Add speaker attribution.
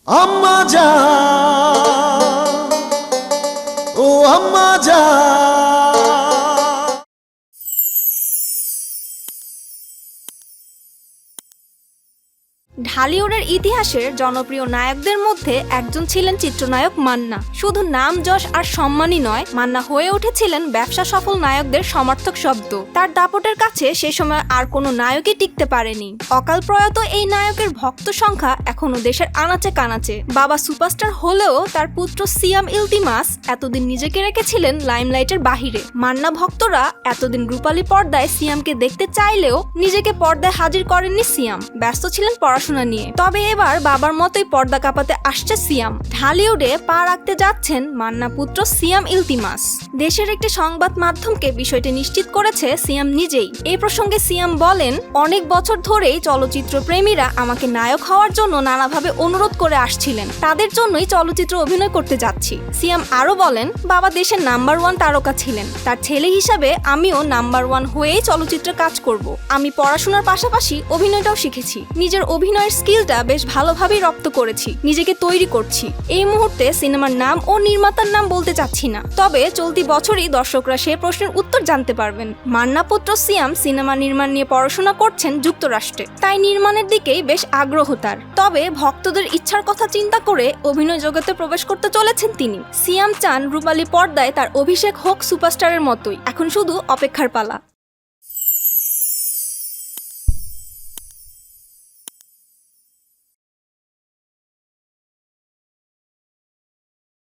Speaker 1: আম্মা জান, ও আম্মা জান।
Speaker 2: ঢালিউডের ইতিহাসের জনপ্রিয় নায়কদের মধ্যে একজন ছিলেন চিত্রনায়ক মান্না। শুধু নাম, যশ আর সম্মানই নয়, মান্না হয়ে উঠেছিলেন ব্যবসা সফল নায়কদের সমর্থক শব্দ। তার দাপটের কাছে সে সময় আর কোনো নায়কই টিকতে পারেনি। অকাল প্রয়াত এই নায়কের ভক্ত সংখ্যা এখনো দেশের আনাচে কানাচে। বাবা সুপারস্টার হলেও তার পুত্র সিয়াম ইলতিমাস এতদিন নিজেকে রেখেছিলেন লাইমলাইটের বাহিরে। মান্না ভক্তরা এতদিন রূপালী পর্দায় সিয়ামকে দেখতে চাইলেও নিজেকে পর্দায় হাজির করেননি সিয়াম। ব্যস্ত ছিলেন পড়াশোনা নিয়ে। তবে এবার বাবার মতোই পর্দা কাঁপাতে আসছে সিয়াম। ঢালিউডে পা রাখতে যাচ্ছেন মান্না পুত্র সিয়াম ইলতিমাস। দেশের একটি সংবাদ মাধ্যমকে বিষয়টি নিশ্চিত করেছে সিয়াম নিজেই। এই প্রসঙ্গে সিয়াম বলেন, অনেক বছর ধরেই চলচ্চিত্র প্রেমীরা আমাকে নায়ক হওয়ার জন্য নানাভাবে অনুরোধ করে আসছিলেন। তাদের জন্যই চলচ্চিত্র অভিনয় করতে যাচ্ছি। সিয়াম আরো বলেন, বাবা দেশের নাম্বার 1 তারকা ছিলেন। তার ছেলে হিসাবে আমিও নাম্বার 1 হয়েই চলচ্চিত্রে কাজ করব। আমি পড়াশোনার পাশাপাশি অভিনয়টাও শিখেছি। নিজের অভিনয়ের স্কিলটা বেশ ভালোভাবেই রপ্ত করেছি। নিজেকে তৈরি করছি। এই মুহূর্তে সিনেমার নাম ও নির্মাতার নাম বলতে চাচ্ছি না। তবে চলতি বছরই দর্শকরা সে প্রশ্নের উত্তর জানতে পারবেন। মান্না পুত্র সিয়াম সিনেমা নির্মাণ নিয়ে পড়াশোনা করছেন যুক্তরাষ্ট্রে। তাই নির্মাণের দিকেই বেশ আগ্রহ তার। তবে ভক্তদের ইচ্ছার কথা চিন্তা করে অভিনয় জগতে প্রবেশ করতে চলেছেন তিনি। সিয়াম চান রূপালী পর্দায় তার অভিষেক হোক সুপারস্টারের মতোই। এখন শুধু অপেক্ষার পালা।